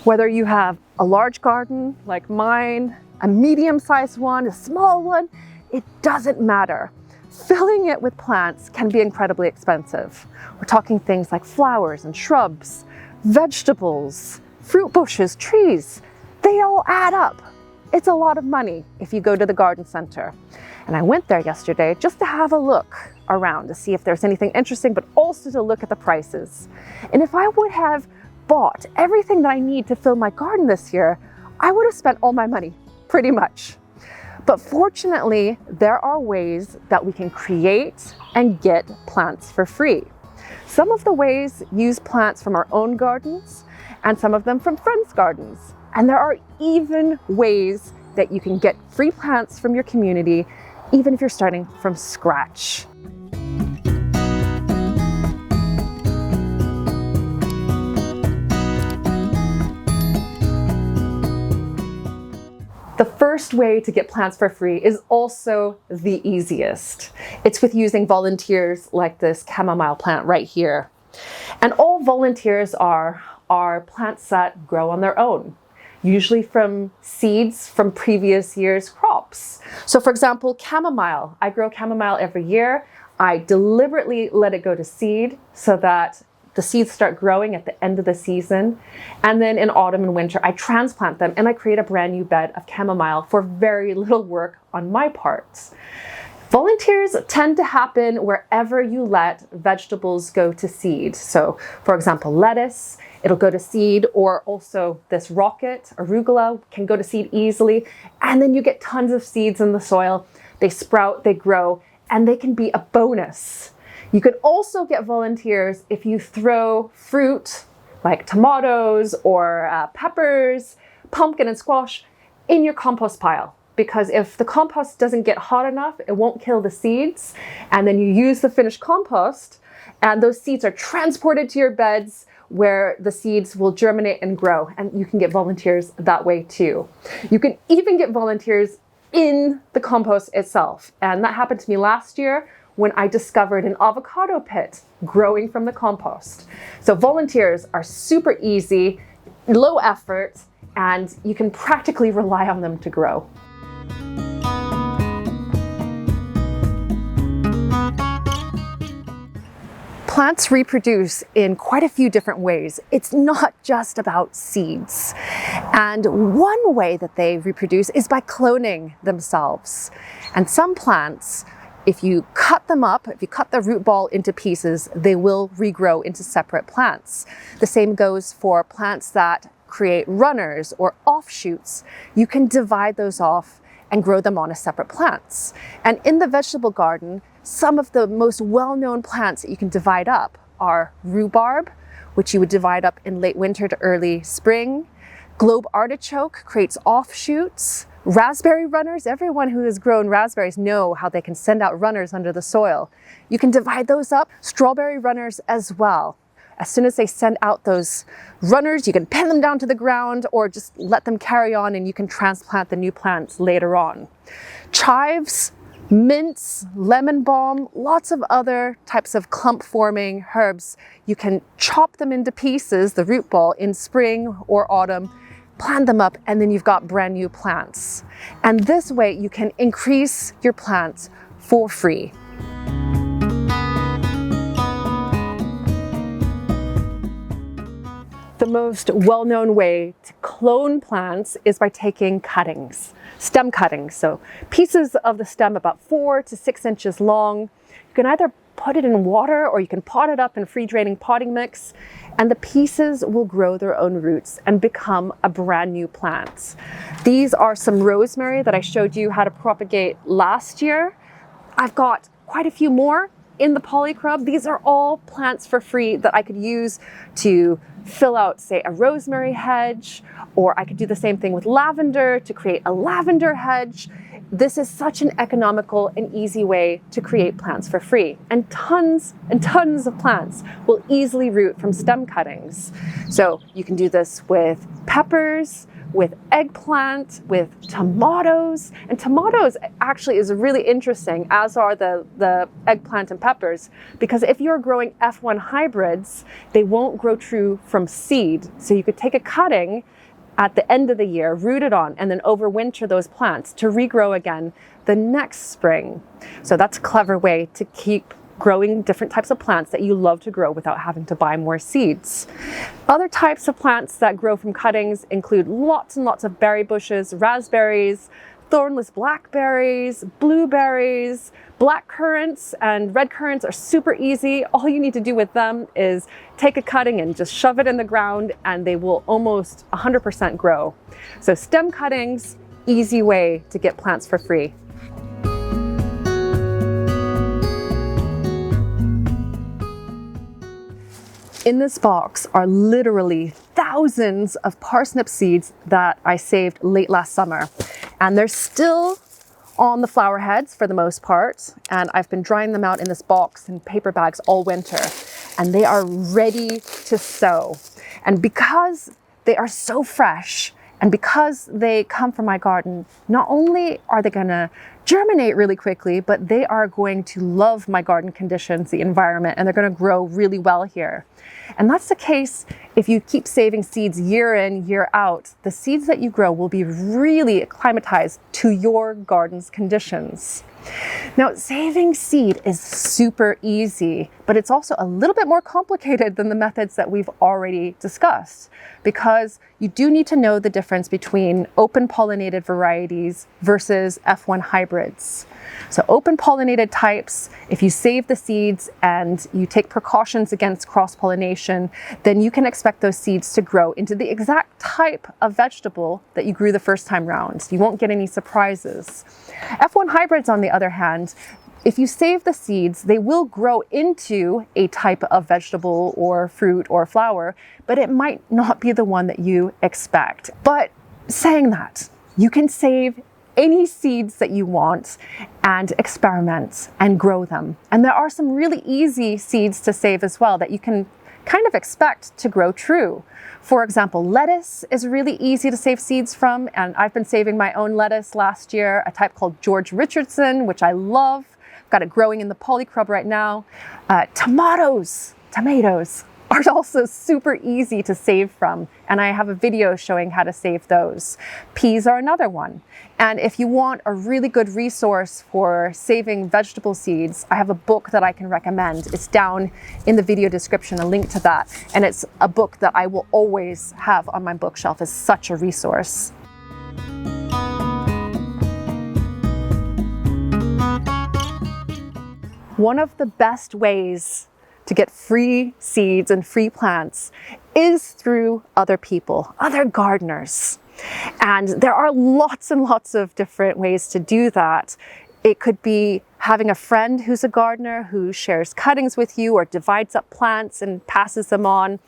Whether you have a large garden like mine, a medium-sized one, a small one, it doesn't matter. Filling it with plants can be incredibly expensive. We're talking things like flowers and shrubs, vegetables, fruit bushes, trees. They all add up. It's a lot of money if you go to the garden center. And I went there yesterday just to have a look around to see if there's anything interesting, but also to look at the prices. And if I would have bought everything that I need to fill my garden this year, I would have spent all my money, pretty much. But fortunately, there are ways that we can create and get plants for free. Some of the ways use plants from our own gardens and some of them from friends' gardens. And there are even ways that you can get free plants from your community, even if you're starting from scratch. The first way to get plants for free is also the easiest. It's with using volunteers like this chamomile plant right here. And all volunteers are plants that grow on their own, usually from seeds from previous year's crops. So for example, chamomile. I grow chamomile every year. I deliberately let it go to seed so that the seeds start growing at the end of the season. And then in autumn and winter, I transplant them and I create a brand new bed of chamomile for very little work on my part. Volunteers tend to happen wherever you let vegetables go to seed. So for example, lettuce, it'll go to seed, or also this rocket, arugula, can go to seed easily. And then you get tons of seeds in the soil. They sprout, they grow, and they can be a bonus. You could also get volunteers if you throw fruit like tomatoes or peppers, pumpkin and squash in your compost pile. Because if the compost doesn't get hot enough, it won't kill the seeds. And then you use the finished compost and those seeds are transported to your beds where the seeds will germinate and grow. And you can get volunteers that way too. You can even get volunteers in the compost itself. And that happened to me last year when I discovered an avocado pit growing from the compost. So volunteers are super easy, low effort, and you can practically rely on them to grow. Plants reproduce in quite a few different ways. It's not just about seeds. And one way that they reproduce is by cloning themselves. And some plants, if you cut them up, if you cut the root ball into pieces, they will regrow into separate plants. The same goes for plants that create runners or offshoots. You can divide those off and grow them on as separate plants. And in the vegetable garden, some of the most well-known plants that you can divide up are rhubarb, which you would divide up in late winter to early spring. Globe artichoke creates offshoots. Raspberry runners, everyone who has grown raspberries know how they can send out runners under the soil. You can divide those up. Strawberry runners as well. As soon as they send out those runners, you can pin them down to the ground or just let them carry on and you can transplant the new plants later on. Chives, mints, lemon balm, lots of other types of clump forming herbs. You can chop them into pieces, the root ball, in spring or autumn, plant them up, and then you've got brand new plants. And this way you can increase your plants for free. The most well-known way to clone plants is by taking cuttings, stem cuttings. So pieces of the stem about 4 to 6 inches long. You can either put it in water or you can pot it up in free draining potting mix, and the pieces will grow their own roots and become a brand new plant. These are some rosemary that I showed you how to propagate last year. I've got quite a few more in the polycrub. These are all plants for free that I could use to fill out, say, a rosemary hedge, or I could do the same thing with lavender to create a lavender hedge. This is such an economical and easy way to create plants for free. And tons of plants will easily root from stem cuttings. So you can do this with peppers, with eggplant, with tomatoes. And tomatoes actually is really interesting, as are the eggplant and peppers, because if you're growing F1 hybrids, they won't grow true from seed. So you could take a cutting at the end of the year, root it on, and then overwinter those plants to regrow again the next spring. So that's a clever way to keep growing different types of plants that you love to grow without having to buy more seeds. Other types of plants that grow from cuttings include lots and lots of berry bushes, raspberries, thornless blackberries, blueberries, black currants and red currants are super easy. All you need to do with them is take a cutting and just shove it in the ground and they will almost 100% grow. So stem cuttings, easy way to get plants for free. In this box are literally thousands of parsnip seeds that I saved late last summer. And they're still on the flower heads for the most part. And I've been drying them out in this box in paper bags all winter. And they are ready to sow. And because they are so fresh, and because they come from my garden, not only are they gonna germinate really quickly, but they are going to love my garden conditions, the environment, and they're gonna grow really well here. And that's the case if you keep saving seeds year in, year out. The seeds that you grow will be really acclimatized to your garden's conditions. Now, saving seed is super easy, but it's also a little bit more complicated than the methods that we've already discussed, because you do need to know the difference between open-pollinated varieties versus F1 hybrids. So open-pollinated types, if you save the seeds and you take precautions against cross-pollination, then you can expect those seeds to grow into the exact type of vegetable that you grew the first time round. You won't get any surprises. F1 hybrids, on the other hand, if you save the seeds, they will grow into a type of vegetable or fruit or flower, but it might not be the one that you expect. But saying that, you can save any seeds that you want and experiment and grow them. And there are some really easy seeds to save as well that you can kind of expect to grow true. For example, lettuce is really easy to save seeds from, and I've been saving my own lettuce last year, a type called George Richardson, which I love. I've got it growing in the polycrub right now. Tomatoes are also super easy to save from, and I have a video showing how to save those. Peas are another one. And if you want a really good resource for saving vegetable seeds, I have a book that I can recommend. It's down in the video description, a link to that. And it's a book that I will always have on my bookshelf as such a resource. One of the best ways to get free seeds and free plants is through other people, other gardeners. And there are lots and lots of different ways to do that. It could be having a friend who's a gardener who shares cuttings with you or divides up plants and passes them on.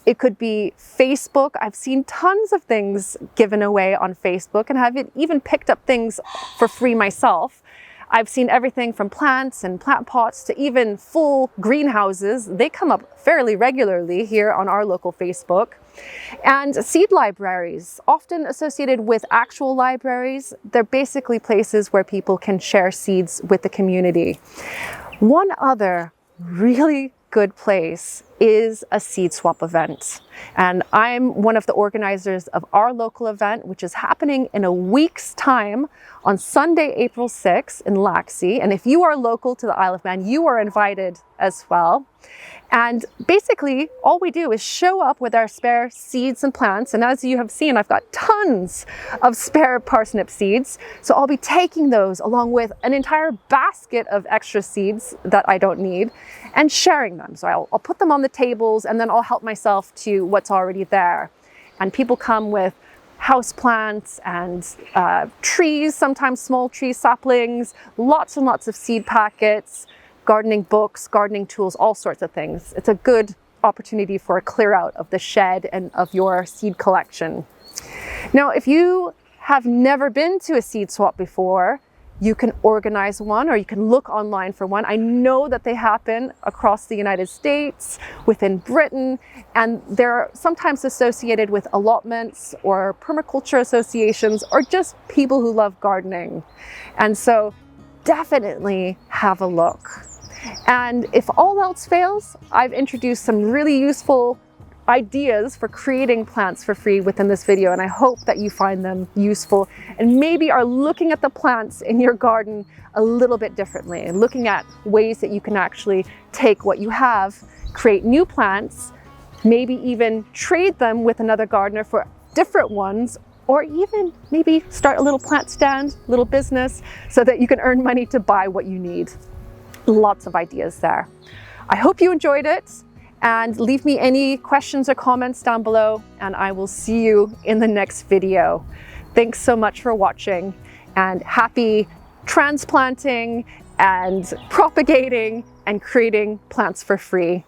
It could be Facebook. I've seen tons of things given away on Facebook and have even picked up things for free myself. I've seen everything from plants and plant pots to even full greenhouses. They come up fairly regularly here on our local Facebook. And seed libraries, often associated with actual libraries, they're basically places where people can share seeds with the community. One other really good place is a seed swap event. And I'm one of the organizers of our local event, which is happening in a week's time on Sunday, April 6th in Laxey. And if you are local to the Isle of Man, you are invited as well. And basically, all we do is show up with our spare seeds and plants. And as you have seen, I've got tons of spare parsnip seeds. So I'll be taking those along with an entire basket of extra seeds that I don't need and sharing them. So I'll put them on the tables and then I'll help myself to what's already there. And people come with house plants and trees, sometimes small tree saplings, lots and lots of seed packets, gardening books, gardening tools, all sorts of things. It's a good opportunity for a clear out of the shed and of your seed collection. Now, if you have never been to a seed swap before, you can organize one, or you can look online for one. I know that they happen across the United States, within Britain, and they're sometimes associated with allotments or permaculture associations or just people who love gardening. And so definitely have a look. And if all else fails, I've introduced some really useful ideas for creating plants for free within this video, and I hope that you find them useful and maybe are looking at the plants in your garden a little bit differently and looking at ways that you can actually take what you have, create new plants, maybe even trade them with another gardener for different ones, or even maybe start a little plant stand, little business, so that you can earn money to buy what you need. Lots of ideas there. I hope you enjoyed it. And leave me any questions or comments down below, and I will see you in the next video. Thanks so much for watching, and happy transplanting and propagating and creating plants for free.